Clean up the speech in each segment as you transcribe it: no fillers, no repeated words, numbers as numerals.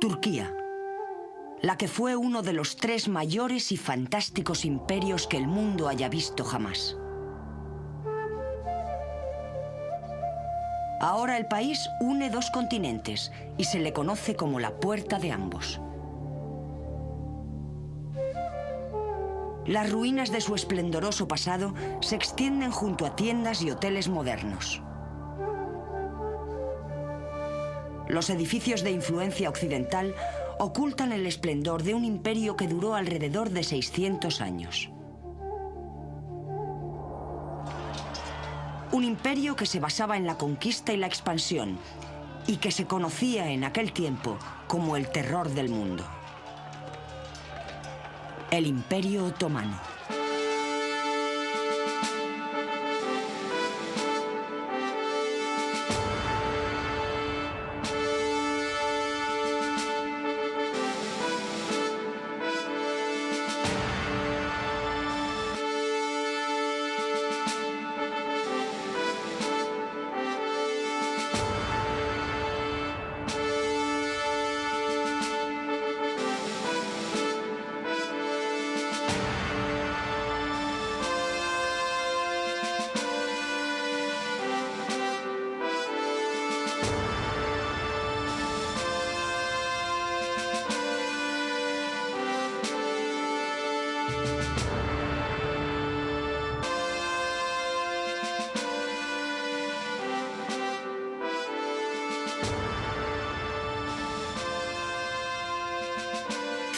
Turquía, la que fue uno de los 3 mayores y fantásticos imperios que el mundo haya visto jamás. Ahora el país une 2 continentes y se le conoce como la puerta de ambos. Las ruinas de su esplendoroso pasado se extienden junto a tiendas y hoteles modernos. Los edificios de influencia occidental ocultan el esplendor de un imperio que duró alrededor de 600 años. Un imperio que se basaba en la conquista y la expansión y que se conocía en aquel tiempo como el terror del mundo. El Imperio Otomano.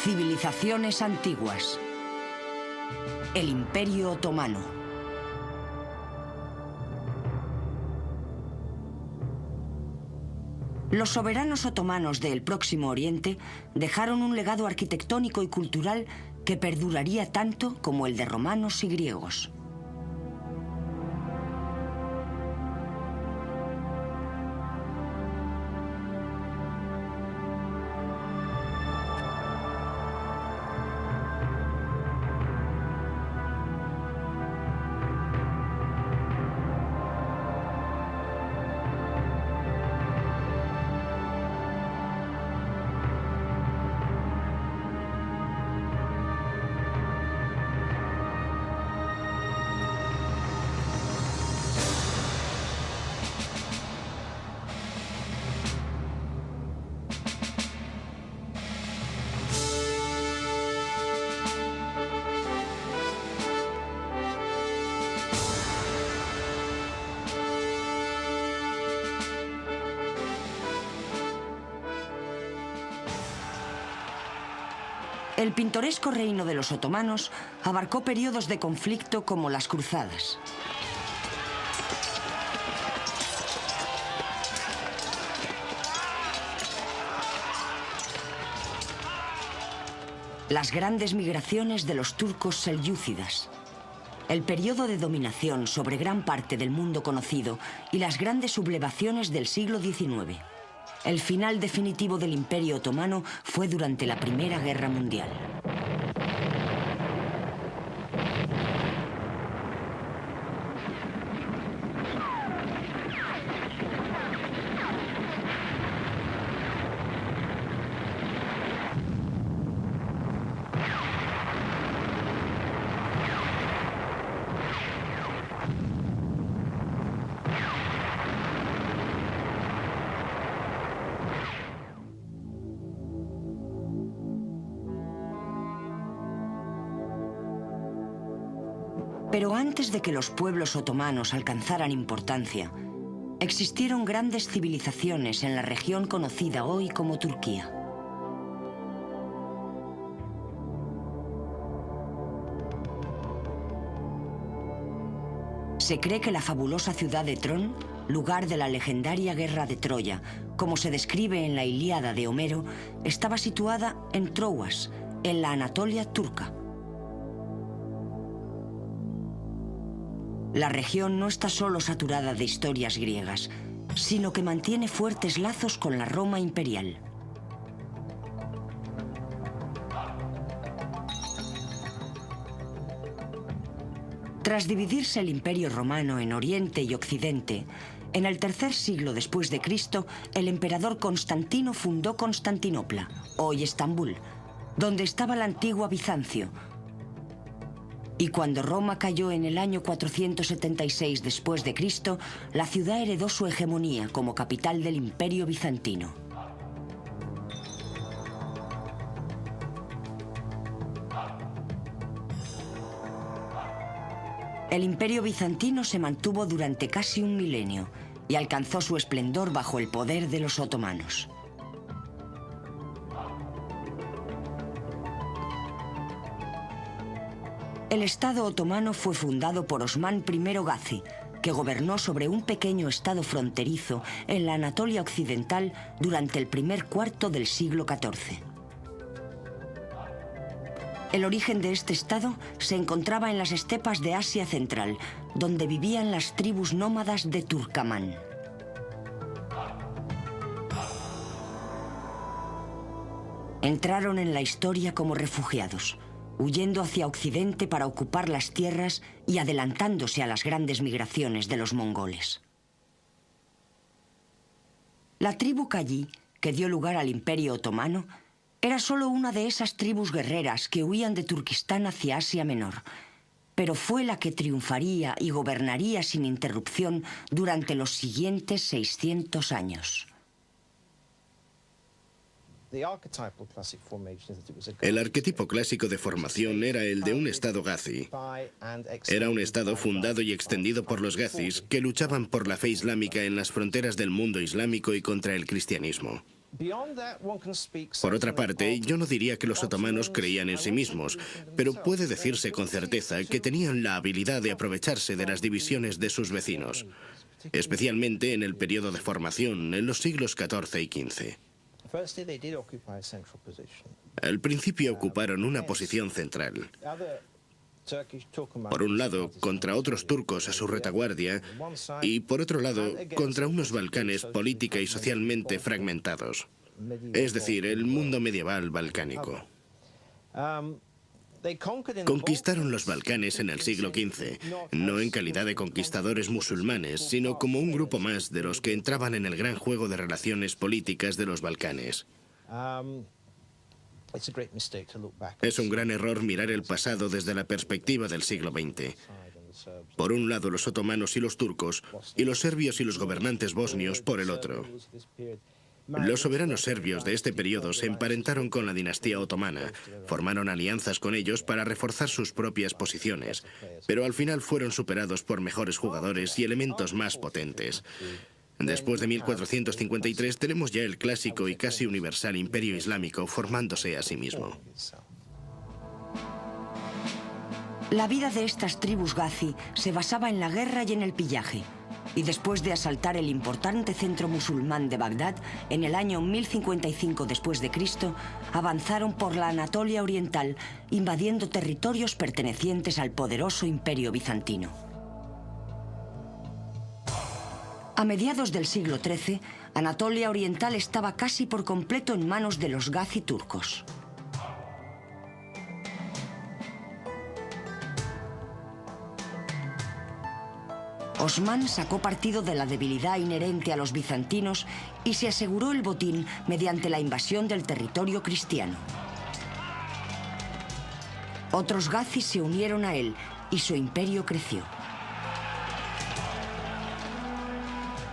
Civilizaciones antiguas. El Imperio Otomano. Los soberanos otomanos del Próximo Oriente dejaron un legado arquitectónico y cultural que perduraría tanto como el de romanos y griegos. El pintoresco reino de los otomanos abarcó periodos de conflicto como las cruzadas. Las grandes migraciones de los turcos selyúcidas, el periodo de dominación sobre gran parte del mundo conocido y las grandes sublevaciones del siglo XIX. El final definitivo del Imperio Otomano fue durante la Primera Guerra Mundial. Pero antes de que los pueblos otomanos alcanzaran importancia, existieron grandes civilizaciones en la región conocida hoy como Turquía. Se cree que la fabulosa ciudad de Tron, lugar de la legendaria guerra de Troya, como se describe en la Ilíada de Homero, estaba situada en Troas, en la Anatolia turca. La región no está solo saturada de historias griegas, sino que mantiene fuertes lazos con la Roma imperial. Tras dividirse el Imperio Romano en Oriente y Occidente, En el tercer siglo después de Cristo, el emperador Constantino fundó Constantinopla, hoy Estambul, donde estaba la antigua Bizancio. Y cuando Roma cayó en el año 476 después de Cristo, la ciudad heredó su hegemonía como capital del Imperio Bizantino. El Imperio Bizantino se mantuvo durante casi un milenio y alcanzó su esplendor bajo el poder de los otomanos. El Estado otomano fue fundado por Osmán I Gazi, que gobernó sobre un pequeño estado fronterizo en la Anatolia occidental durante el primer cuarto del siglo XIV. El origen de este estado se encontraba en las estepas de Asia Central, donde vivían las tribus nómadas de Turkamán. Entraron en la historia como refugiados, huyendo hacia Occidente para ocupar las tierras y adelantándose a las grandes migraciones de los mongoles. La tribu Kayí, que dio lugar al Imperio Otomano, era solo una de esas tribus guerreras que huían de Turquistán hacia Asia Menor, pero fue la que triunfaría y gobernaría sin interrupción durante los siguientes 600 años. El arquetipo clásico de formación era el de un estado gazi. Era un estado fundado y extendido por los gazis que luchaban por la fe islámica en las fronteras del mundo islámico y contra el cristianismo. Por otra parte, yo no diría que los otomanos creían en sí mismos, pero puede decirse con certeza que tenían la habilidad de aprovecharse de las divisiones de sus vecinos, especialmente en el periodo de formación, en los siglos XIV y XV. Al principio ocuparon una posición central. Por un lado, contra otros turcos a su retaguardia, y por otro lado, contra unos Balcanes política y socialmente fragmentados. Es decir, el mundo medieval balcánico. Conquistaron los Balcanes en el siglo XV, no en calidad de conquistadores musulmanes, sino como un grupo más de los que entraban en el gran juego de relaciones políticas de los Balcanes. Es un gran error mirar el pasado desde la perspectiva del siglo XX. Por un lado los otomanos y los turcos, y los serbios y los gobernantes bosnios por el otro. Los soberanos serbios de este periodo se emparentaron con la dinastía otomana, formaron alianzas con ellos para reforzar sus propias posiciones, pero al final fueron superados por mejores jugadores y elementos más potentes. Después de 1453 tenemos ya el clásico y casi universal imperio islámico formándose a sí mismo. La vida de estas tribus gazi se basaba en la guerra y en el pillaje. Y después de asaltar el importante centro musulmán de Bagdad, en el año 1055 después de Cristo, avanzaron por la Anatolia oriental, invadiendo territorios pertenecientes al poderoso imperio bizantino. A mediados del siglo XIII, Anatolia oriental estaba casi por completo en manos de los gazi turcos. Osmán sacó partido de la debilidad inherente a los bizantinos y se aseguró el botín mediante la invasión del territorio cristiano. Otros gazis se unieron a él y su imperio creció.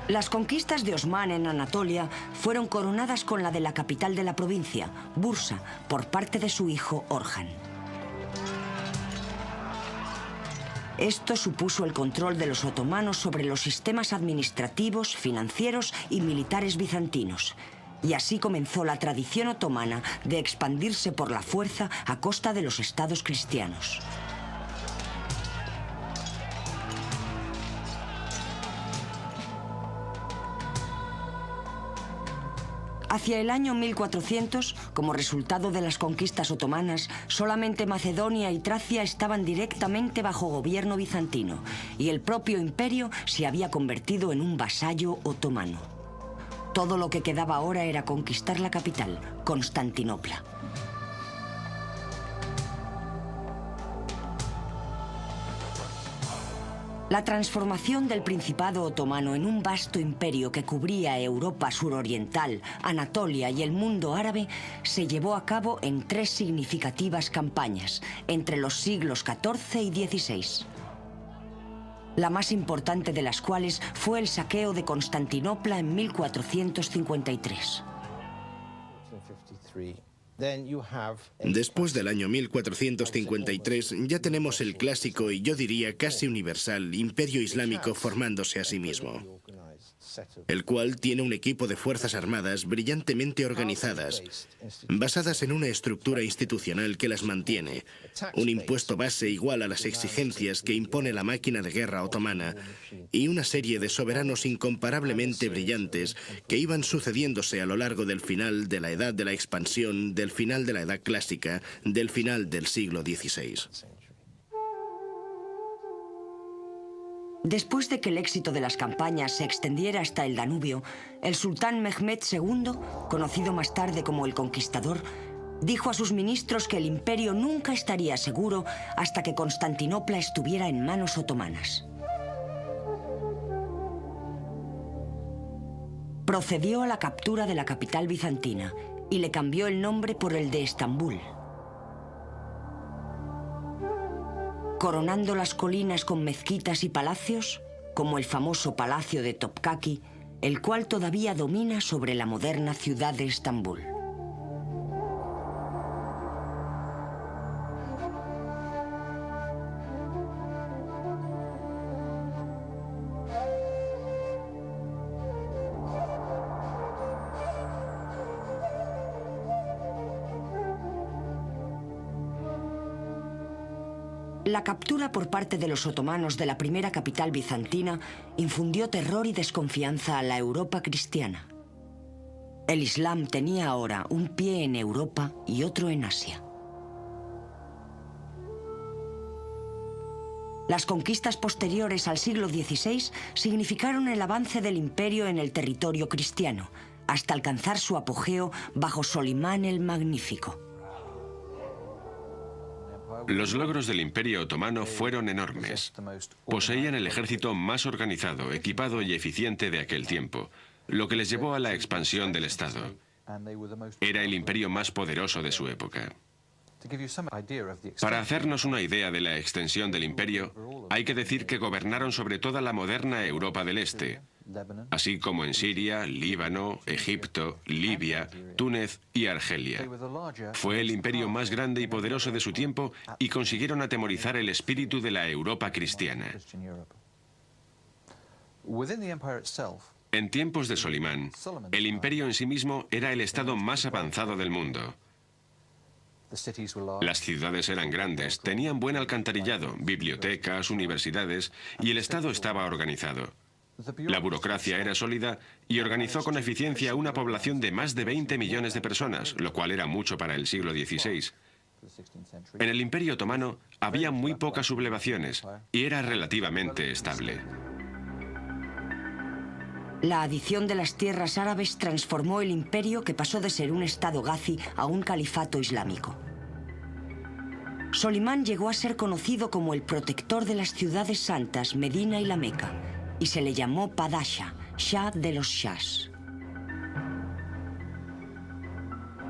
Las conquistas de Osmán en Anatolia fueron coronadas con la de la capital de la provincia, Bursa, por parte de su hijo Orhan. Esto supuso el control de los otomanos sobre los sistemas administrativos, financieros y militares bizantinos. Y así comenzó la tradición otomana de expandirse por la fuerza a costa de los estados cristianos. Hacia el año 1400, como resultado de las conquistas otomanas, solamente Macedonia y Tracia estaban directamente bajo gobierno bizantino, y el propio imperio se había convertido en un vasallo otomano. Todo lo que quedaba ahora era conquistar la capital, Constantinopla. La transformación del Principado otomano en un vasto imperio que cubría Europa suroriental, Anatolia y el mundo árabe se llevó a cabo en 3 significativas campañas entre los siglos XIV y XVI. La más importante de las cuales fue el saqueo de Constantinopla en 1453. Después del año 1453 ya tenemos el clásico y yo diría casi universal imperio islámico formándose a sí mismo, el cual tiene un equipo de fuerzas armadas brillantemente organizadas, basadas en una estructura institucional que las mantiene, un impuesto base igual a las exigencias que impone la máquina de guerra otomana y una serie de soberanos incomparablemente brillantes que iban sucediéndose a lo largo del final de la Edad de la Expansión, del final de la Edad Clásica, del final del siglo XVI. Después de que el éxito de las campañas se extendiera hasta el Danubio, el sultán Mehmed II, conocido más tarde como el Conquistador, dijo a sus ministros que el imperio nunca estaría seguro hasta que Constantinopla estuviera en manos otomanas. Procedió a la captura de la capital bizantina y le cambió el nombre por el de Estambul. Coronando las colinas con mezquitas y palacios, como el famoso Palacio de Topkaki, el cual todavía domina sobre la moderna ciudad de Estambul. La captura por parte de los otomanos de la primera capital bizantina infundió terror y desconfianza a la Europa cristiana. El Islam tenía ahora un pie en Europa y otro en Asia. Las conquistas posteriores al siglo XVI significaron el avance del imperio en el territorio cristiano, hasta alcanzar su apogeo bajo Solimán el Magnífico. Los logros del Imperio Otomano fueron enormes. Poseían el ejército más organizado, equipado y eficiente de aquel tiempo, lo que les llevó a la expansión del Estado. Era el imperio más poderoso de su época. Para hacernos una idea de la extensión del imperio, hay que decir que gobernaron sobre toda la moderna Europa del Este, así como en Siria, Líbano, Egipto, Libia, Túnez y Argelia. Fue el imperio más grande y poderoso de su tiempo y consiguieron atemorizar el espíritu de la Europa cristiana. En tiempos de Solimán, el imperio en sí mismo era el estado más avanzado del mundo. Las ciudades eran grandes, tenían buen alcantarillado, bibliotecas, universidades, y el Estado estaba organizado. La burocracia era sólida y organizó con eficiencia una población de más de 20 millones de personas, lo cual era mucho para el siglo XVI. En el Imperio Otomano había muy pocas sublevaciones y era relativamente estable. La adición de las tierras árabes transformó el imperio, que pasó de ser un estado gazi a un califato islámico. Solimán llegó a ser conocido como el protector de las ciudades santas Medina y la Meca, y se le llamó Padasha, Shah de los Shahs.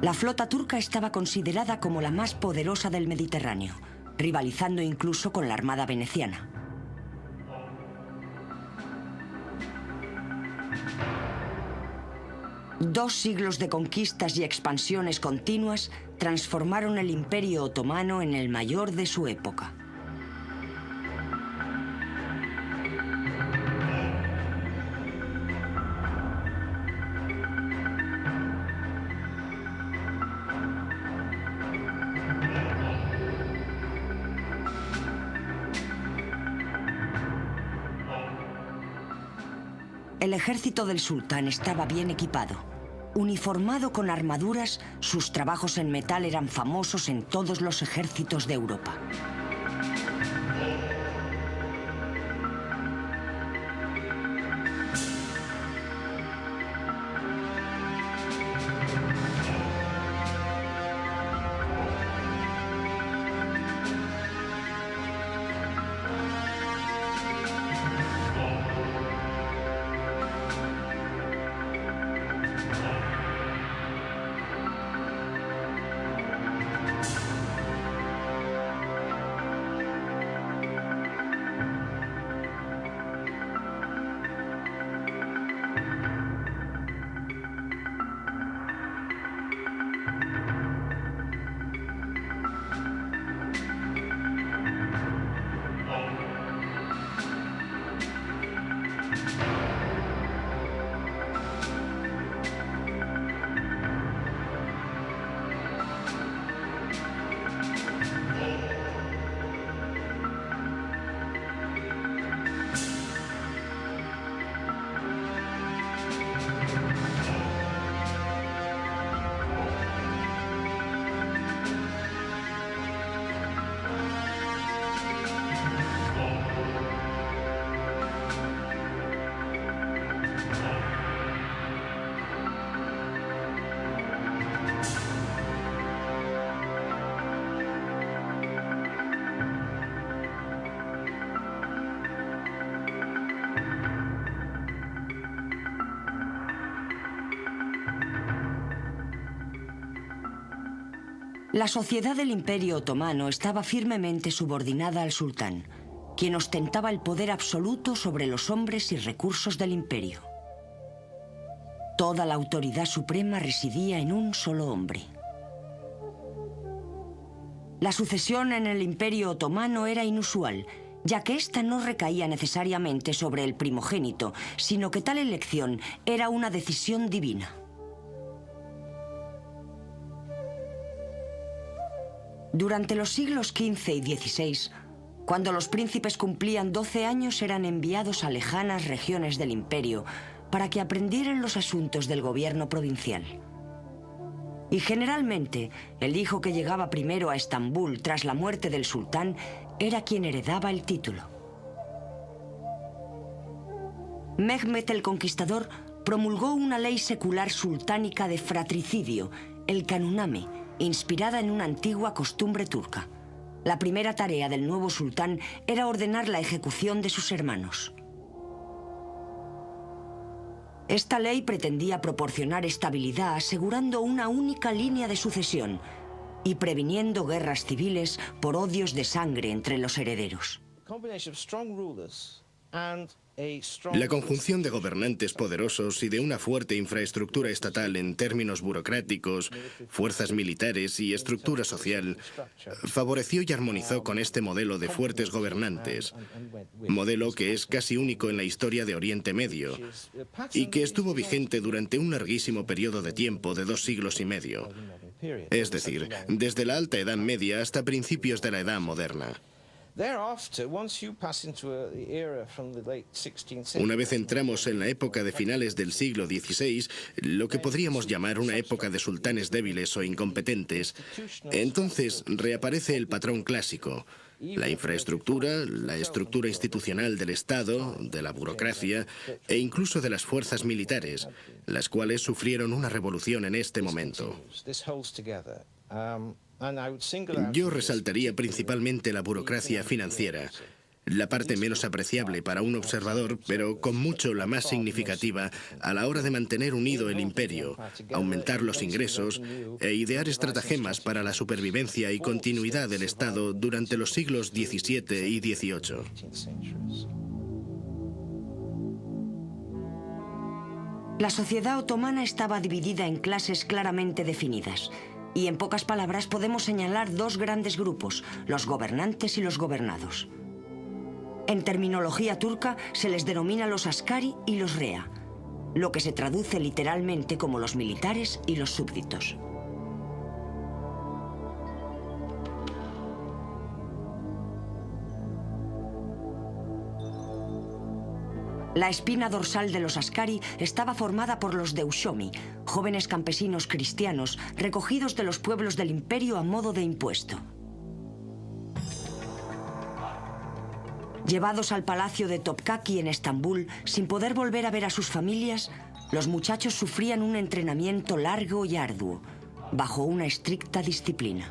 La flota turca estaba considerada como la más poderosa del Mediterráneo, rivalizando incluso con la armada veneciana. Dos siglos de conquistas y expansiones continuas transformaron el Imperio Otomano en el mayor de su época. El ejército del sultán estaba bien equipado. Uniformado con armaduras, sus trabajos en metal eran famosos en todos los ejércitos de Europa. La sociedad del Imperio Otomano estaba firmemente subordinada al sultán, quien ostentaba el poder absoluto sobre los hombres y recursos del imperio. Toda la autoridad suprema residía en un solo hombre. La sucesión en el Imperio Otomano era inusual, ya que ésta no recaía necesariamente sobre el primogénito, sino que tal elección era una decisión divina. Durante los siglos XV y XVI, cuando los príncipes cumplían 12 años, eran enviados a lejanas regiones del imperio para que aprendieran los asuntos del gobierno provincial. Y generalmente, el hijo que llegaba primero a Estambul tras la muerte del sultán era quien heredaba el título. Mehmed el Conquistador promulgó una ley secular sultánica de fratricidio, el Kanuname, inspirada en una antigua costumbre turca. La primera tarea del nuevo sultán era ordenar la ejecución de sus hermanos. Esta ley pretendía proporcionar estabilidad asegurando una única línea de sucesión y previniendo guerras civiles por odios de sangre entre los herederos. La conjunción de gobernantes poderosos y de una fuerte infraestructura estatal en términos burocráticos, fuerzas militares y estructura social favoreció y armonizó con este modelo de fuertes gobernantes, modelo que es casi único en la historia de Oriente Medio y que estuvo vigente durante un larguísimo periodo de tiempo de 2 siglos y medio, es decir, desde la Alta Edad Media hasta principios de la Edad Moderna. Una vez entramos en la época de finales del siglo XVI, lo que podríamos llamar una época de sultanes débiles o incompetentes, entonces reaparece el patrón clásico: la infraestructura, la estructura institucional del Estado, de la burocracia e incluso de las fuerzas militares, las cuales sufrieron una revolución en este momento. Yo resaltaría principalmente la burocracia financiera, la parte menos apreciable para un observador, pero con mucho la más significativa a la hora de mantener unido el imperio, aumentar los ingresos e idear estratagemas para la supervivencia y continuidad del Estado durante los siglos XVII y XVIII. La sociedad otomana estaba dividida en clases claramente definidas. Y en pocas palabras podemos señalar 2 grandes grupos, los gobernantes y los gobernados. En terminología turca se les denomina los askari y los rea, lo que se traduce literalmente como los militares y los súbditos. La espina dorsal de los askari estaba formada por los deushomi, jóvenes campesinos cristianos recogidos de los pueblos del imperio a modo de impuesto. Llevados al palacio de Topkaki en Estambul, sin poder volver a ver a sus familias, los muchachos sufrían un entrenamiento largo y arduo, bajo una estricta disciplina.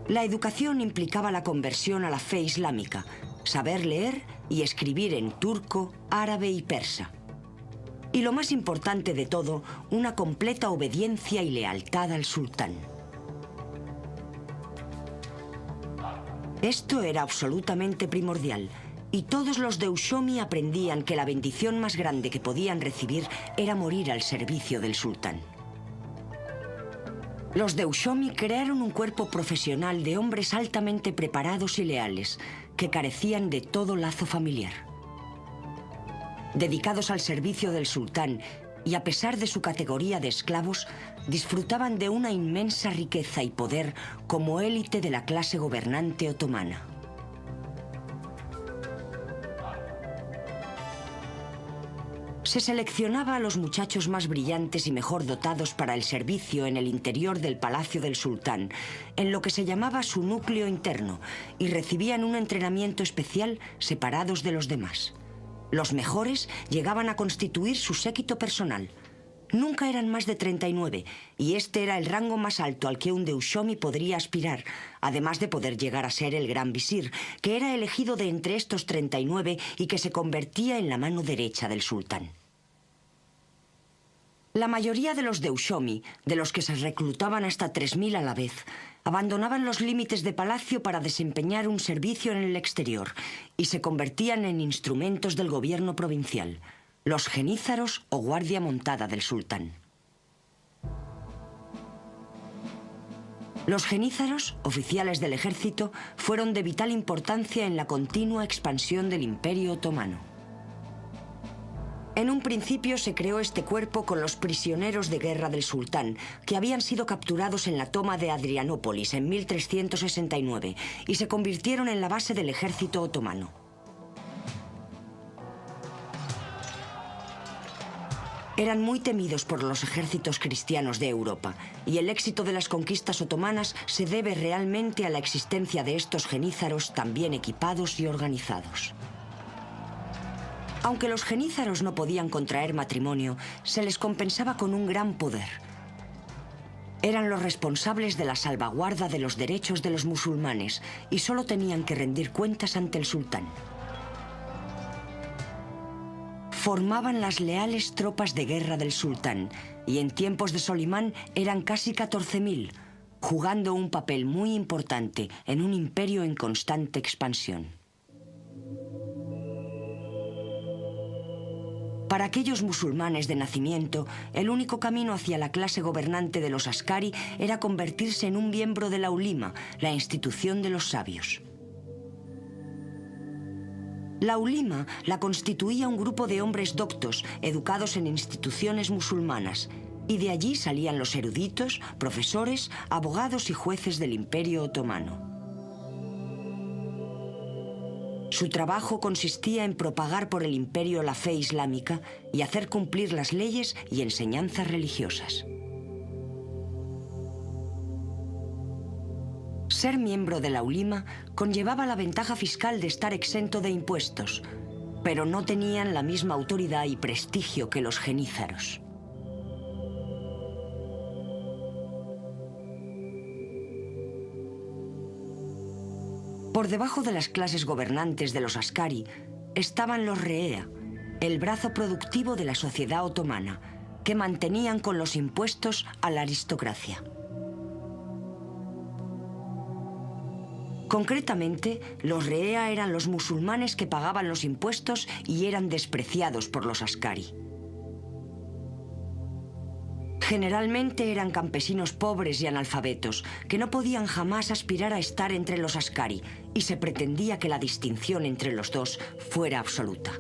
La educación implicaba la conversión a la fe islámica, saber leer y escribir en turco, árabe y persa. Y lo más importante de todo, una completa obediencia y lealtad al sultán. Esto era absolutamente primordial, y todos los deushomi aprendían que la bendición más grande que podían recibir era morir al servicio del sultán. Los deushomi crearon un cuerpo profesional de hombres altamente preparados y leales, que carecían de todo lazo familiar. Dedicados al servicio del sultán y a pesar de su categoría de esclavos, disfrutaban de una inmensa riqueza y poder como élite de la clase gobernante otomana. Se seleccionaba a los muchachos más brillantes y mejor dotados para el servicio en el interior del palacio del sultán, en lo que se llamaba su núcleo interno, y recibían un entrenamiento especial separados de los demás. Los mejores llegaban a constituir su séquito personal. Nunca eran más de 39, y este era el rango más alto al que un deushomi podría aspirar, además de poder llegar a ser el gran visir, que era elegido de entre estos 39 y que se convertía en la mano derecha del sultán. La mayoría de los Deushomi, de los que se reclutaban hasta 3.000 a la vez, abandonaban los límites de palacio para desempeñar un servicio en el exterior y se convertían en instrumentos del gobierno provincial, los genízaros o guardia montada del sultán. Los genízaros, oficiales del ejército, fueron de vital importancia en la continua expansión del Imperio Otomano. En un principio se creó este cuerpo con los prisioneros de guerra del sultán, que habían sido capturados en la toma de Adrianópolis en 1369 y se convirtieron en la base del ejército otomano. Eran muy temidos por los ejércitos cristianos de Europa, y el éxito de las conquistas otomanas se debe realmente a la existencia de estos genízaros tan bien equipados y organizados. Aunque los genízaros no podían contraer matrimonio, se les compensaba con un gran poder. Eran los responsables de la salvaguarda de los derechos de los musulmanes y solo tenían que rendir cuentas ante el sultán. Formaban las leales tropas de guerra del sultán y en tiempos de Solimán eran casi 14.000, jugando un papel muy importante en un imperio en constante expansión. Para aquellos musulmanes de nacimiento, el único camino hacia la clase gobernante de los askari era convertirse en un miembro de la ulima, la institución de los sabios. La ulima la constituía un grupo de hombres doctos, educados en instituciones musulmanas, y de allí salían los eruditos, profesores, abogados y jueces del Imperio Otomano. Su trabajo consistía en propagar por el imperio la fe islámica y hacer cumplir las leyes y enseñanzas religiosas. Ser miembro de la ulima conllevaba la ventaja fiscal de estar exento de impuestos, pero no tenían la misma autoridad y prestigio que los genízaros. Por debajo de las clases gobernantes de los askari estaban los reea, el brazo productivo de la sociedad otomana, que mantenían con los impuestos a la aristocracia. Concretamente, los reea eran los musulmanes que pagaban los impuestos y eran despreciados por los askari. Generalmente eran campesinos pobres y analfabetos, que no podían jamás aspirar a estar entre los askari, y se pretendía que la distinción entre los dos fuera absoluta.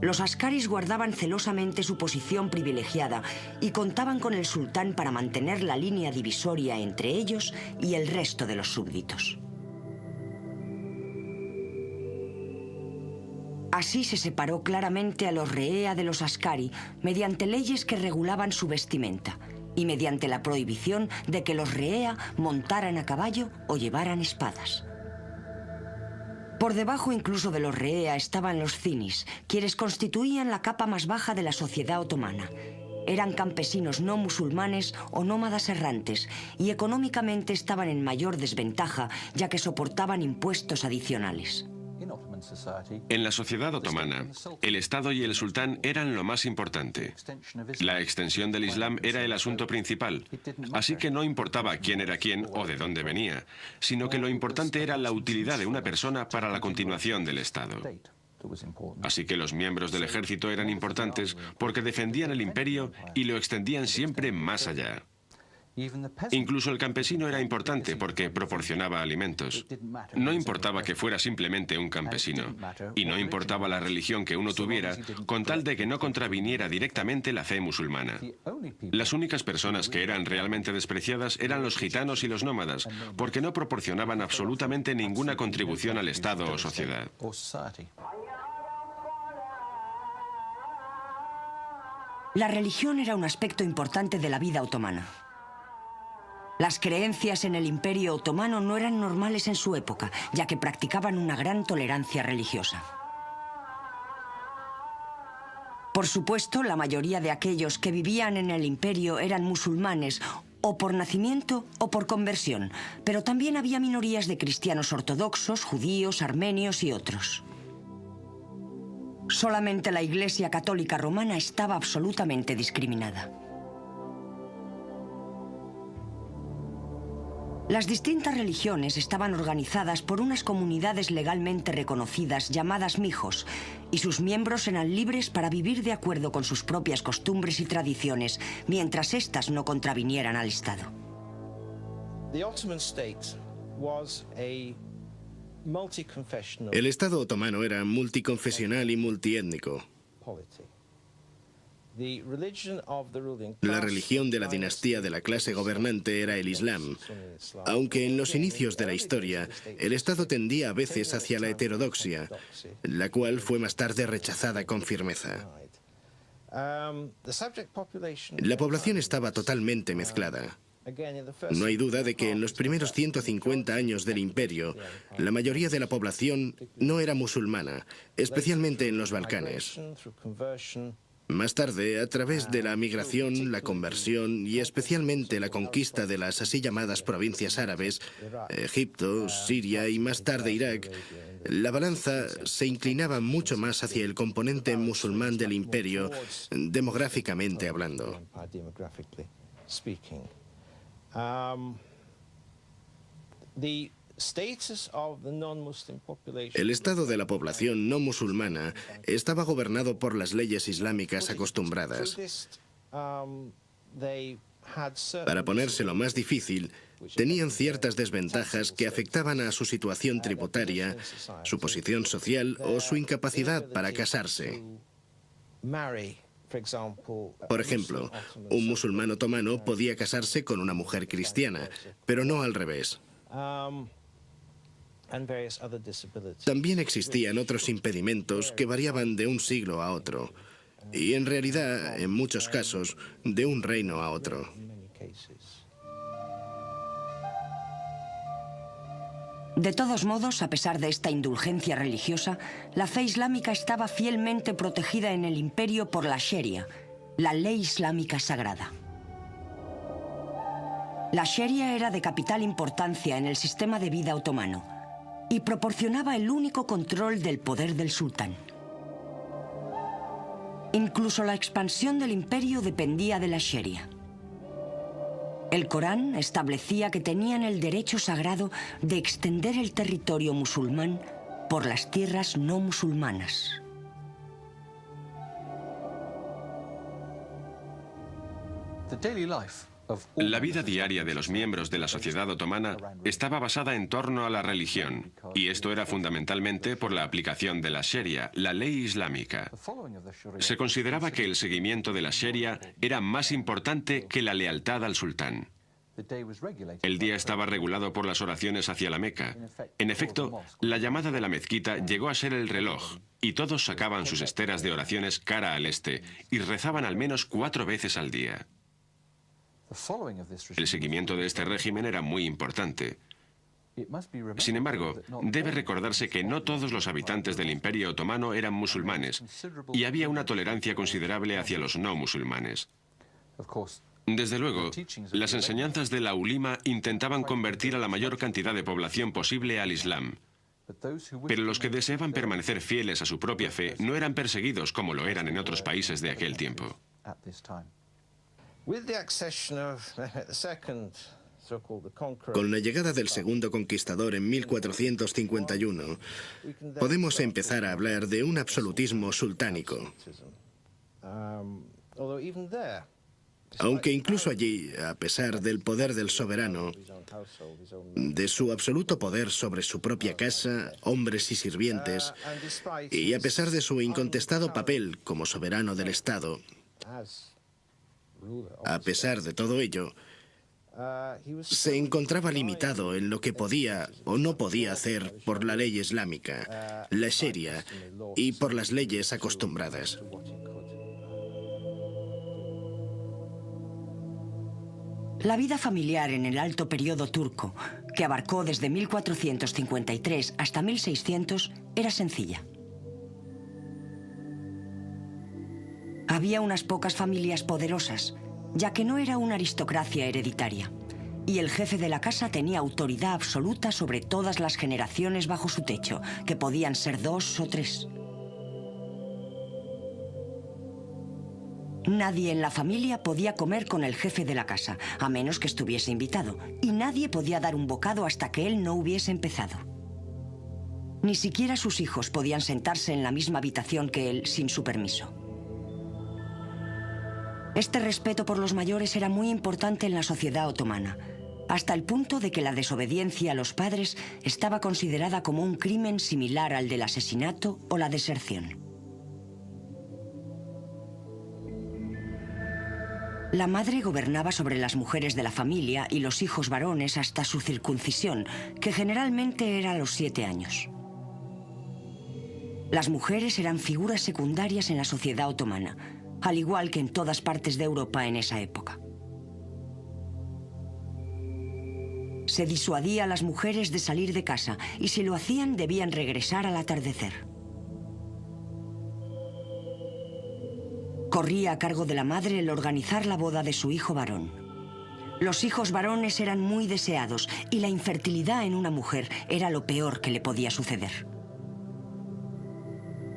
Los askaris guardaban celosamente su posición privilegiada y contaban con el sultán para mantener la línea divisoria entre ellos y el resto de los súbditos. Así se separó claramente a los reea de los askari mediante leyes que regulaban su vestimenta y mediante la prohibición de que los reea montaran a caballo o llevaran espadas. Por debajo incluso de los reea estaban los zinis, quienes constituían la capa más baja de la sociedad otomana. Eran campesinos no musulmanes o nómadas errantes y económicamente estaban en mayor desventaja ya que soportaban impuestos adicionales. En la sociedad otomana, el Estado y el sultán eran lo más importante. La extensión del Islam era el asunto principal, así que no importaba quién era quién o de dónde venía, sino que lo importante era la utilidad de una persona para la continuación del Estado. Así que los miembros del ejército eran importantes porque defendían el imperio y lo extendían siempre más allá. Incluso el campesino era importante porque proporcionaba alimentos. No importaba que fuera simplemente un campesino, y no importaba la religión que uno tuviera, con tal de que no contraviniera directamente la fe musulmana. Las únicas personas que eran realmente despreciadas eran los gitanos y los nómadas, porque no proporcionaban absolutamente ninguna contribución al Estado o sociedad. La religión era un aspecto importante de la vida otomana. Las creencias en el Imperio Otomano no eran normales en su época, ya que practicaban una gran tolerancia religiosa. Por supuesto, la mayoría de aquellos que vivían en el imperio eran musulmanes, o por nacimiento o por conversión, pero también había minorías de cristianos ortodoxos, judíos, armenios y otros. Solamente la Iglesia Católica Romana estaba absolutamente discriminada. Las distintas religiones estaban organizadas por unas comunidades legalmente reconocidas llamadas mijos, y sus miembros eran libres para vivir de acuerdo con sus propias costumbres y tradiciones, mientras éstas no contravinieran al Estado. El Estado otomano era multiconfesional y multiétnico. La religión de la dinastía de la clase gobernante era el Islam, aunque en los inicios de la historia el Estado tendía a veces hacia la heterodoxia, la cual fue más tarde rechazada con firmeza. La población estaba totalmente mezclada. No hay duda de que en los primeros 150 años del imperio, la mayoría de la población no era musulmana, especialmente en los Balcanes. Más tarde, a través de la migración, la conversión y especialmente la conquista de las así llamadas provincias árabes, Egipto, Siria y más tarde Irak, la balanza se inclinaba mucho más hacia el componente musulmán del imperio, demográficamente hablando. El estado de la población no musulmana estaba gobernado por las leyes islámicas acostumbradas. Para ponérselo más difícil, tenían ciertas desventajas que afectaban a su situación tributaria, su posición social o su incapacidad para casarse. Por ejemplo, un musulmán otomano podía casarse con una mujer cristiana, pero no al revés. También existían otros impedimentos que variaban de un siglo a otro, y en realidad, en muchos casos, de un reino a otro. De todos modos, a pesar de esta indulgencia religiosa, la fe islámica estaba fielmente protegida en el imperio por la Sharia, la ley islámica sagrada. La Sharia era de capital importancia en el sistema de vida otomano y proporcionaba el único control del poder del sultán. Incluso la expansión del imperio dependía de la Sharia. El Corán establecía que tenían el derecho sagrado de extender el territorio musulmán por las tierras no musulmanas. La vida diaria de los miembros de la sociedad otomana estaba basada en torno a la religión, y esto era fundamentalmente por la aplicación de la Sharia, la ley islámica. Se consideraba que el seguimiento de la Sharia era más importante que la lealtad al sultán. El día estaba regulado por las oraciones hacia la Meca. En efecto, la llamada de la mezquita llegó a ser el reloj, y todos sacaban sus esteras de oraciones cara al este y rezaban al menos 4 veces al día. El seguimiento de este régimen era muy importante. Sin embargo, debe recordarse que no todos los habitantes del Imperio Otomano eran musulmanes, y había una tolerancia considerable hacia los no musulmanes. Desde luego, las enseñanzas de la ulima intentaban convertir a la mayor cantidad de población posible al Islam. Pero los que deseaban permanecer fieles a su propia fe no eran perseguidos como lo eran en otros países de aquel tiempo. Con la llegada del segundo conquistador en 1451, podemos empezar a hablar de un absolutismo sultánico. Aunque incluso allí, a pesar del poder del soberano, de su absoluto poder sobre su propia casa, hombres y sirvientes, y a pesar de su incontestado papel como soberano del Estado, a pesar de todo ello, se encontraba limitado en lo que podía o no podía hacer por la ley islámica, la Sharia, y por las leyes acostumbradas. La vida familiar en el alto periodo turco, que abarcó desde 1453 hasta 1600, era sencilla. Había unas pocas familias poderosas, ya que no era una aristocracia hereditaria, y el jefe de la casa tenía autoridad absoluta sobre todas las generaciones bajo su techo, que podían ser 2 o 3. Nadie en la familia podía comer con el jefe de la casa, a menos que estuviese invitado, y nadie podía dar un bocado hasta que él no hubiese empezado. Ni siquiera sus hijos podían sentarse en la misma habitación que él sin su permiso. Este respeto por los mayores era muy importante en la sociedad otomana, hasta el punto de que la desobediencia a los padres estaba considerada como un crimen similar al del asesinato o la deserción. La madre gobernaba sobre las mujeres de la familia y los hijos varones hasta su circuncisión, que generalmente era a los 7 años. Las mujeres eran figuras secundarias en la sociedad otomana, al igual que en todas partes de Europa en esa época. Se disuadía a las mujeres de salir de casa y si lo hacían debían regresar al atardecer. Corría a cargo de la madre el organizar la boda de su hijo varón. Los hijos varones eran muy deseados y la infertilidad en una mujer era lo peor que le podía suceder.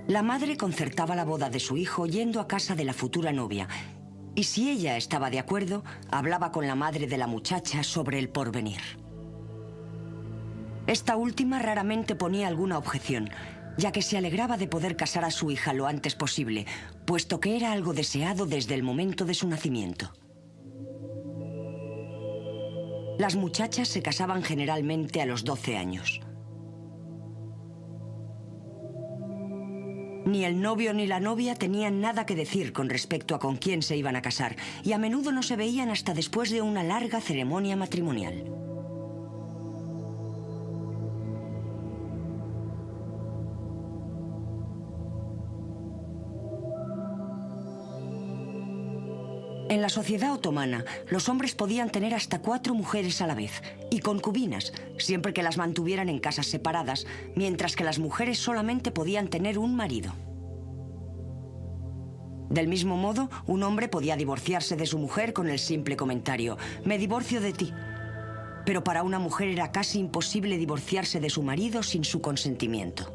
La madre concertaba la boda de su hijo yendo a casa de la futura novia y si ella estaba de acuerdo, hablaba con la madre de la muchacha sobre el porvenir. Esta última raramente ponía alguna objeción, ya que se alegraba de poder casar a su hija lo antes posible, puesto que era algo deseado desde el momento de su nacimiento. Las muchachas se casaban generalmente a los 12 años. Ni el novio ni la novia tenían nada que decir con respecto a con quién se iban a casar, y a menudo no se veían hasta después de una larga ceremonia matrimonial. En la sociedad otomana, los hombres podían tener hasta 4 mujeres a la vez, y concubinas, siempre que las mantuvieran en casas separadas, mientras que las mujeres solamente podían tener un marido. Del mismo modo, un hombre podía divorciarse de su mujer con el simple comentario, «Me divorcio de ti». Pero para una mujer era casi imposible divorciarse de su marido sin su consentimiento.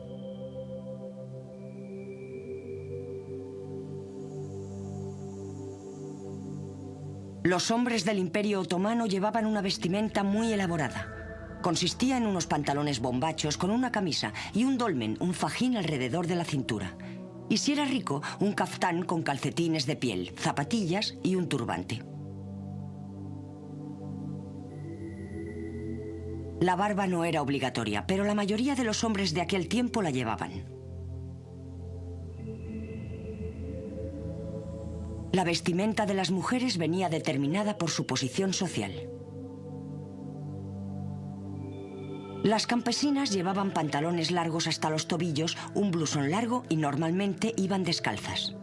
Los hombres del Imperio Otomano llevaban una vestimenta muy elaborada. Consistía en unos pantalones bombachos con una camisa y un dolmen, un fajín alrededor de la cintura. Y si era rico, un caftán con calcetines de piel, zapatillas y un turbante. La barba no era obligatoria, pero la mayoría de los hombres de aquel tiempo la llevaban. La vestimenta de las mujeres venía determinada por su posición social. Las campesinas llevaban pantalones largos hasta los tobillos, un blusón largo y normalmente iban descalzas.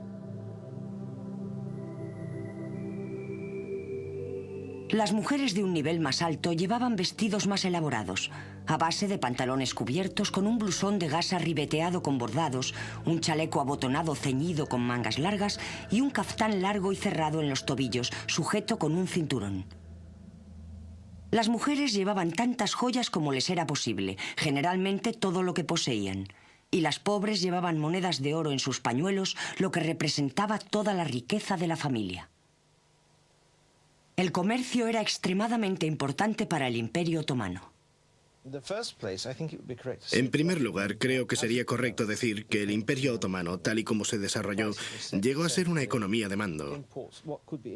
Las mujeres de un nivel más alto llevaban vestidos más elaborados, a base de pantalones cubiertos con un blusón de gasa ribeteado con bordados, un chaleco abotonado ceñido con mangas largas y un caftán largo y cerrado en los tobillos, sujeto con un cinturón. Las mujeres llevaban tantas joyas como les era posible, generalmente todo lo que poseían, y las pobres llevaban monedas de oro en sus pañuelos, lo que representaba toda la riqueza de la familia. El comercio era extremadamente importante para el Imperio Otomano. En primer lugar, creo que sería correcto decir que el Imperio Otomano, tal y como se desarrolló, llegó a ser una economía de mando.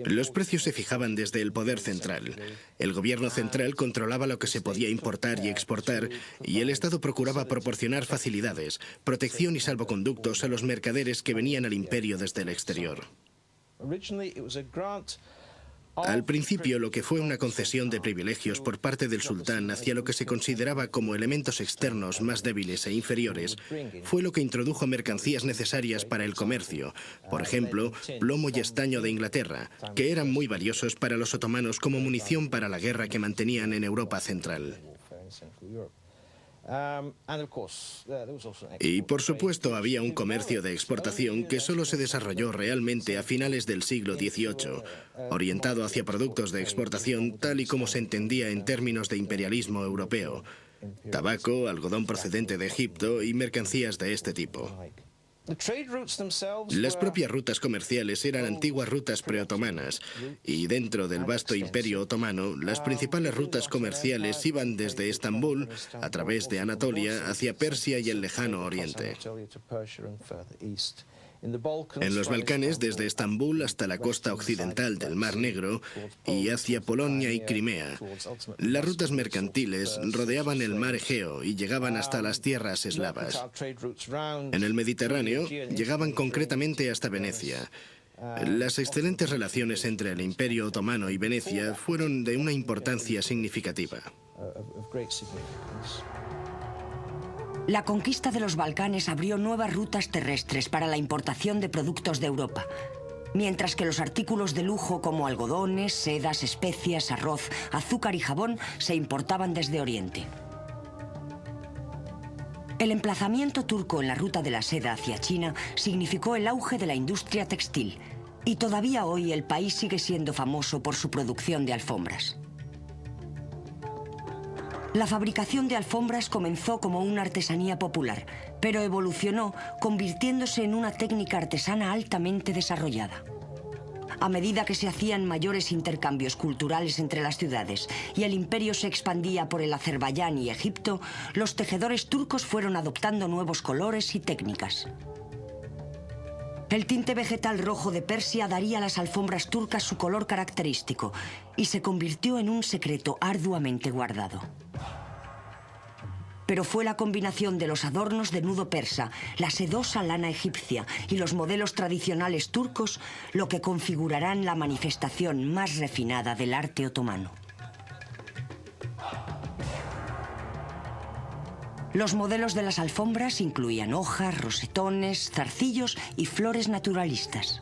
Los precios se fijaban desde el poder central. El gobierno central controlaba lo que se podía importar y exportar, y el Estado procuraba proporcionar facilidades, protección y salvoconductos a los mercaderes que venían al imperio desde el exterior. Al principio, lo que fue una concesión de privilegios por parte del sultán hacia lo que se consideraba como elementos externos más débiles e inferiores, fue lo que introdujo mercancías necesarias para el comercio, por ejemplo, plomo y estaño de Inglaterra, que eran muy valiosos para los otomanos como munición para la guerra que mantenían en Europa central. Y por supuesto había un comercio de exportación que solo se desarrolló realmente a finales del siglo XVIII, orientado hacia productos de exportación tal y como se entendía en términos de imperialismo europeo: tabaco, algodón procedente de Egipto y mercancías de este tipo. Las propias rutas comerciales eran antiguas rutas preotomanas, y dentro del vasto imperio otomano, las principales rutas comerciales iban desde Estambul, a través de Anatolia, hacia Persia y el lejano Oriente. En los Balcanes, desde Estambul hasta la costa occidental del Mar Negro y hacia Polonia y Crimea. Las rutas mercantiles rodeaban el mar Egeo y llegaban hasta las tierras eslavas. En el Mediterráneo, llegaban concretamente hasta Venecia. Las excelentes relaciones entre el Imperio Otomano y Venecia fueron de una importancia significativa. La conquista de los Balcanes abrió nuevas rutas terrestres para la importación de productos de Europa, mientras que los artículos de lujo como algodones, sedas, especias, arroz, azúcar y jabón se importaban desde Oriente. El emplazamiento turco en la ruta de la seda hacia China significó el auge de la industria textil, y todavía hoy el país sigue siendo famoso por su producción de alfombras. La fabricación de alfombras comenzó como una artesanía popular, pero evolucionó convirtiéndose en una técnica artesana altamente desarrollada. A medida que se hacían mayores intercambios culturales entre las ciudades y el imperio se expandía por el Azerbaiyán y Egipto, los tejedores turcos fueron adoptando nuevos colores y técnicas. El tinte vegetal rojo de Persia daría a las alfombras turcas su color característico y se convirtió en un secreto arduamente guardado. Pero fue la combinación de los adornos de nudo persa, la sedosa lana egipcia y los modelos tradicionales turcos lo que configurarán la manifestación más refinada del arte otomano. Los modelos de las alfombras incluían hojas, rosetones, zarcillos y flores naturalistas.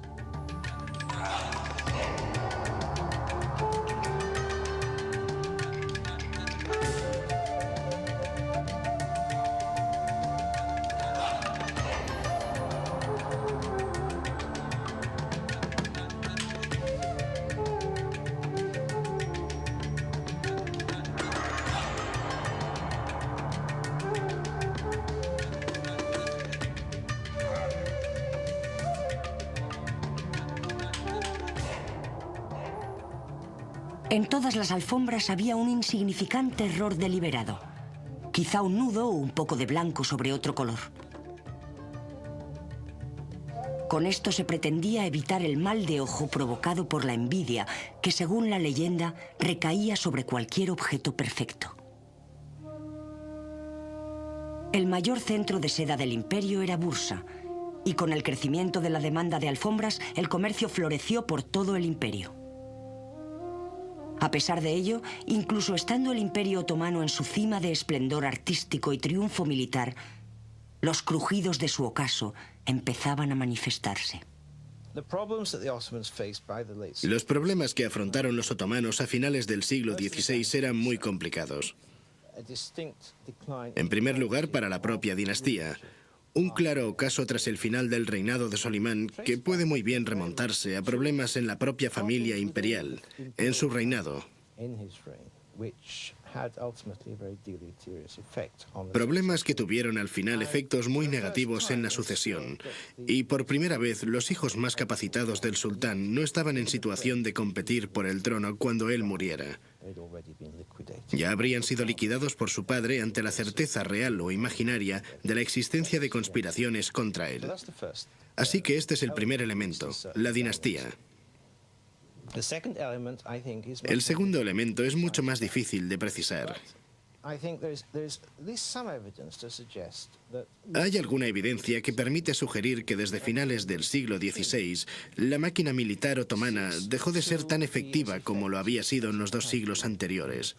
En todas las alfombras había un insignificante error deliberado. Quizá un nudo o un poco de blanco sobre otro color. Con esto se pretendía evitar el mal de ojo provocado por la envidia, que según la leyenda recaía sobre cualquier objeto perfecto. El mayor centro de seda del imperio era Bursa, y con el crecimiento de la demanda de alfombras, el comercio floreció por todo el imperio. A pesar de ello, incluso estando el Imperio Otomano en su cima de esplendor artístico y triunfo militar, los crujidos de su ocaso empezaban a manifestarse. Los problemas que afrontaron los otomanos a finales del siglo XVI eran muy complicados. En primer lugar, para la propia dinastía. Un claro ocaso tras el final del reinado de Solimán, que puede muy bien remontarse a problemas en la propia familia imperial, en su reinado. Problemas que tuvieron al final efectos muy negativos en la sucesión. Y por primera vez, los hijos más capacitados del sultán no estaban en situación de competir por el trono cuando él muriera. Ya habrían sido liquidados por su padre ante la certeza real o imaginaria de la existencia de conspiraciones contra él. Así que este es el primer elemento, la dinastía. El segundo elemento es mucho más difícil de precisar. Hay alguna evidencia que permite sugerir que desde finales del siglo XVI la máquina militar otomana dejó de ser tan efectiva como lo había sido en los 2 siglos anteriores.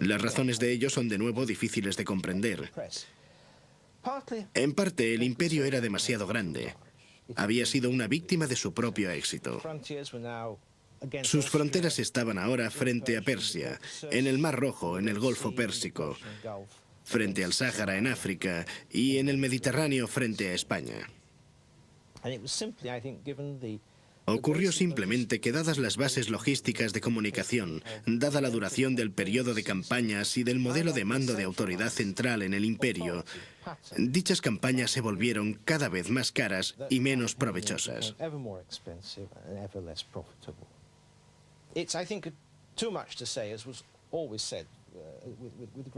Las razones de ello son de nuevo difíciles de comprender. En parte, el imperio era demasiado grande. Había sido una víctima de su propio éxito. Sus fronteras estaban ahora frente a Persia, en el Mar Rojo, en el Golfo Pérsico, frente al Sáhara en África y en el Mediterráneo frente a España. Ocurrió simplemente que, dadas las bases logísticas de comunicación, dada la duración del periodo de campañas y del modelo de mando de autoridad central en el imperio, dichas campañas se volvieron cada vez más caras y menos provechosas.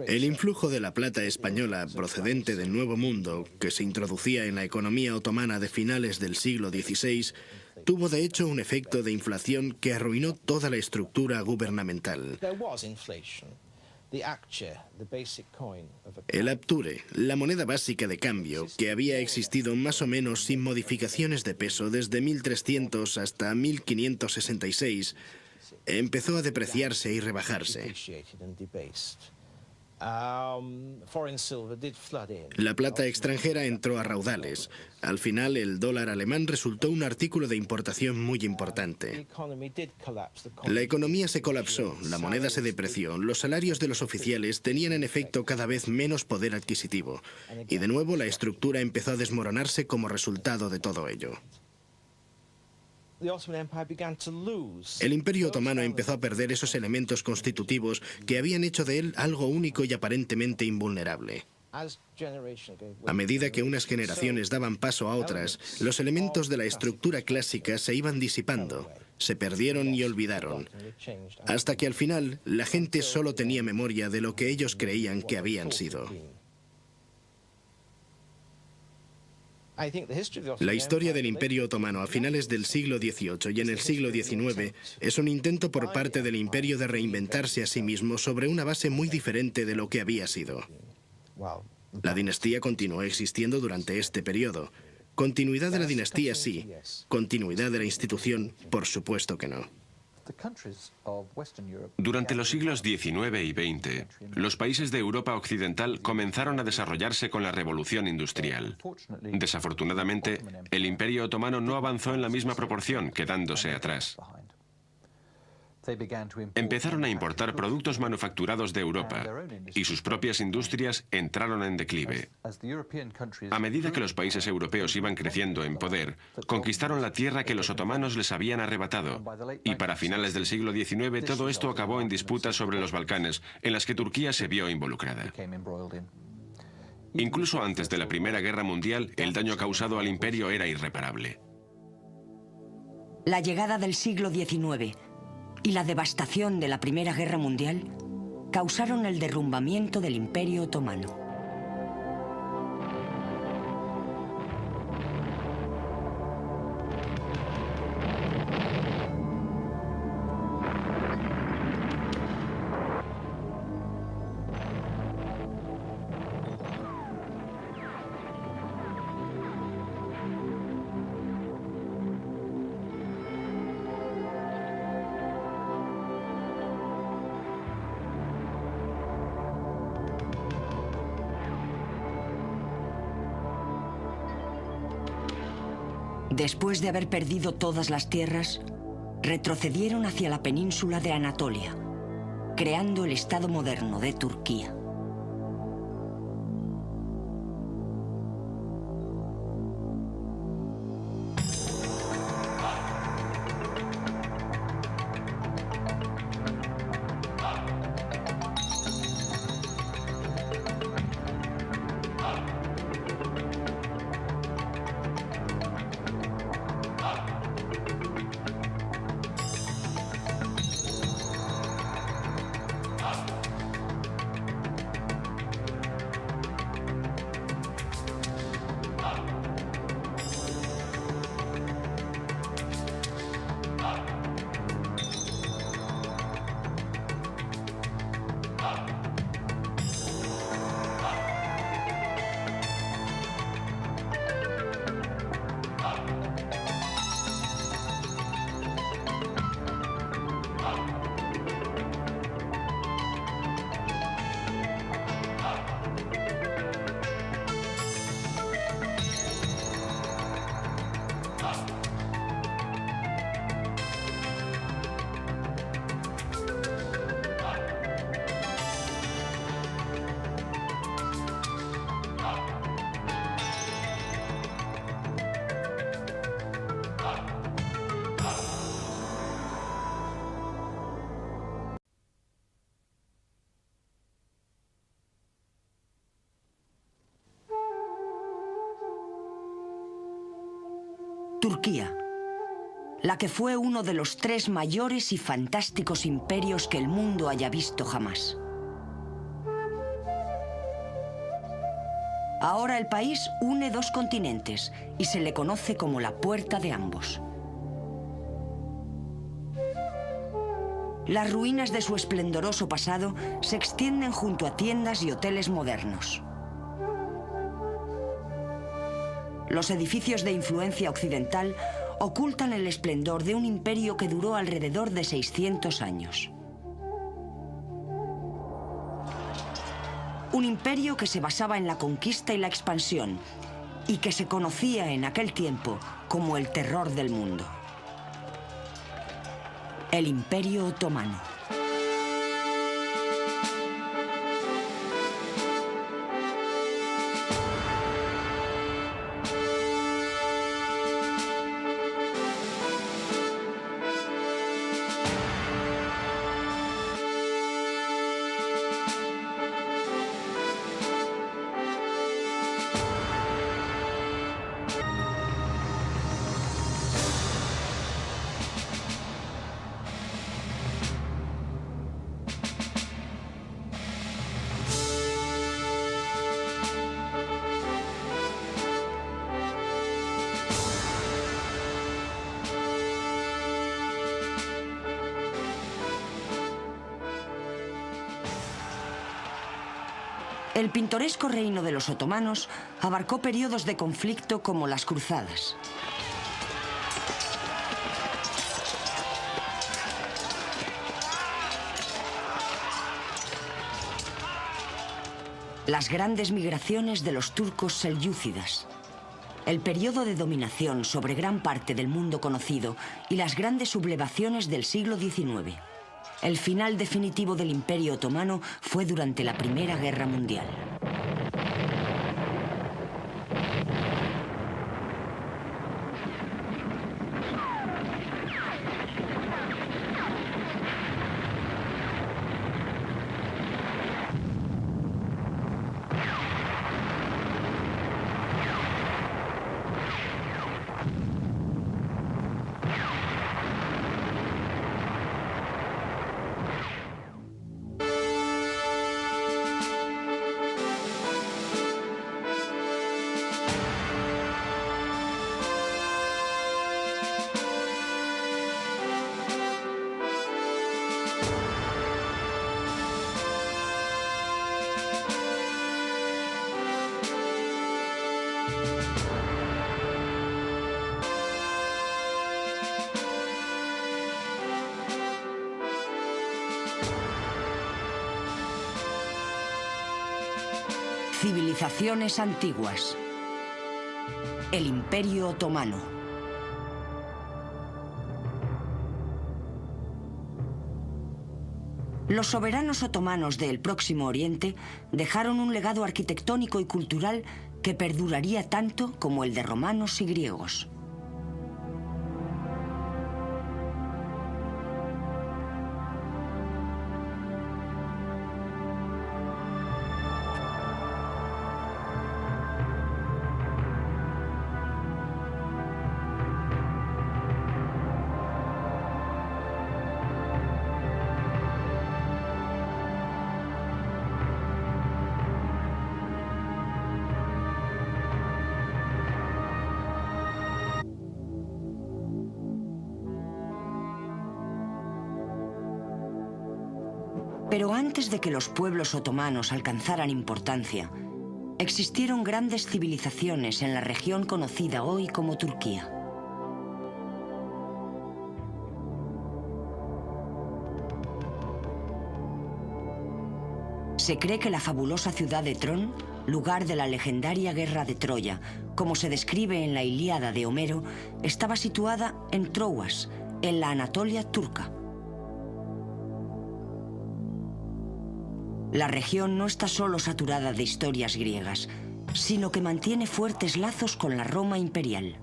El influjo de la plata española procedente del Nuevo Mundo, que se introducía en la economía otomana de finales del siglo XVI, tuvo de hecho un efecto de inflación que arruinó toda la estructura gubernamental. El apture, la moneda básica de cambio, que había existido más o menos sin modificaciones de peso desde 1300 hasta 1566, empezó a depreciarse y rebajarse. La plata extranjera entró a raudales. Al final, el dólar alemán resultó un artículo de importación muy importante. La economía se colapsó, la moneda se depreció, los salarios de los oficiales tenían en efecto cada vez menos poder adquisitivo. Y de nuevo la estructura empezó a desmoronarse como resultado de todo ello. El Imperio Otomano empezó a perder esos elementos constitutivos que habían hecho de él algo único y aparentemente invulnerable. A medida que unas generaciones daban paso a otras, los elementos de la estructura clásica se iban disipando, se perdieron y olvidaron, hasta que al final la gente solo tenía memoria de lo que ellos creían que habían sido. La historia del Imperio Otomano a finales del siglo XVIII y en el siglo XIX es un intento por parte del imperio de reinventarse a sí mismo sobre una base muy diferente de lo que había sido. La dinastía continuó existiendo durante este periodo. Continuidad de la dinastía sí, continuidad de la institución, por supuesto que no. Durante los siglos XIX y XX, los países de Europa Occidental comenzaron a desarrollarse con la revolución industrial. Desafortunadamente, el Imperio Otomano no avanzó en la misma proporción, quedándose atrás. Empezaron a importar productos manufacturados de Europa y sus propias industrias entraron en declive. A medida que los países europeos iban creciendo en poder, conquistaron la tierra que los otomanos les habían arrebatado. Y para finales del siglo XIX todo esto acabó en disputas sobre los Balcanes, en las que Turquía se vio involucrada. Incluso antes de la Primera Guerra Mundial, el daño causado al imperio era irreparable. La llegada del siglo XIX y la devastación de la Primera Guerra Mundial causaron el derrumbamiento del Imperio Otomano. Después de haber perdido todas las tierras, retrocedieron hacia la península de Anatolia, creando el Estado moderno de Turquía. Turquía, la que fue uno de los 3 mayores y fantásticos imperios que el mundo haya visto jamás. Ahora el país une 2 continentes y se le conoce como la puerta de ambos. Las ruinas de su esplendoroso pasado se extienden junto a tiendas y hoteles modernos. Los edificios de influencia occidental ocultan el esplendor de un imperio que duró alrededor de 600 años. Un imperio que se basaba en la conquista y la expansión y que se conocía en aquel tiempo como el terror del mundo. El Imperio Otomano. El pintoresco reino de los otomanos abarcó periodos de conflicto como las cruzadas. Las grandes migraciones de los turcos selyúcidas. El periodo de dominación sobre gran parte del mundo conocido y las grandes sublevaciones del siglo XIX. El final definitivo del Imperio Otomano fue durante la Primera Guerra Mundial. Civilizaciones antiguas. El Imperio Otomano. Los soberanos otomanos del Próximo Oriente dejaron un legado arquitectónico y cultural que perduraría tanto como el de romanos y griegos. Pero antes de que los pueblos otomanos alcanzaran importancia, existieron grandes civilizaciones en la región conocida hoy como Turquía. Se cree que la fabulosa ciudad de Tron, lugar de la legendaria guerra de Troya, como se describe en la Ilíada de Homero, estaba situada en Troas, en la Anatolia turca. La región no está solo saturada de historias griegas, sino que mantiene fuertes lazos con la Roma imperial.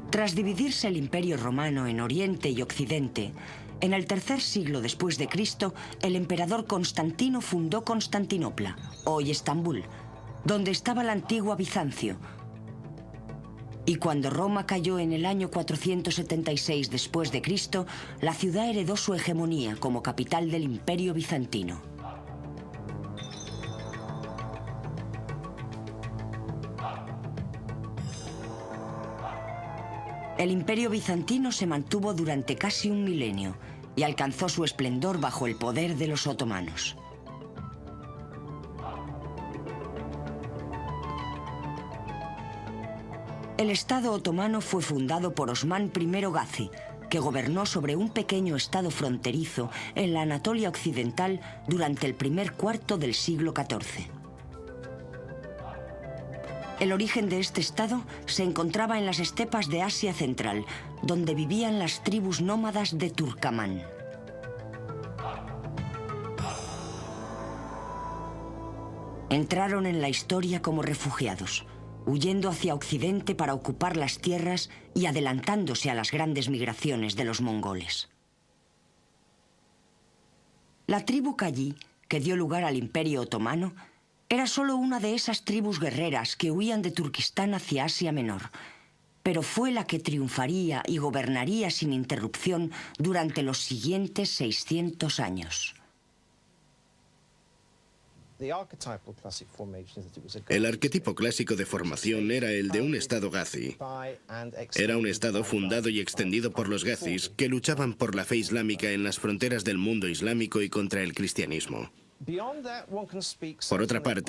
Tras dividirse el Imperio Romano en Oriente y Occidente, En el tercer siglo después de Cristo, el emperador Constantino fundó Constantinopla, hoy Estambul, donde estaba la antigua Bizancio. Y cuando Roma cayó en el año 476 después de Cristo, la ciudad heredó su hegemonía como capital del Imperio Bizantino. El Imperio Bizantino se mantuvo durante casi un milenio y alcanzó su esplendor bajo el poder de los otomanos. El Estado otomano fue fundado por Osman I Gazi, que gobernó sobre un pequeño estado fronterizo en la Anatolia occidental durante el primer cuarto del siglo XIV. El origen de este estado se encontraba en las estepas de Asia Central, donde vivían las tribus nómadas de Turkamán. Entraron en la historia como refugiados, huyendo hacia Occidente para ocupar las tierras y adelantándose a las grandes migraciones de los mongoles. La tribu Kayí, que dio lugar al Imperio Otomano, era solo una de esas tribus guerreras que huían de Turquistán hacia Asia Menor, pero fue la que triunfaría y gobernaría sin interrupción durante los siguientes 600 años. El arquetipo clásico de formación era el de un estado gazi. Era un estado fundado y extendido por los gazis que luchaban por la fe islámica en las fronteras del mundo islámico y contra el cristianismo. Por otra parte,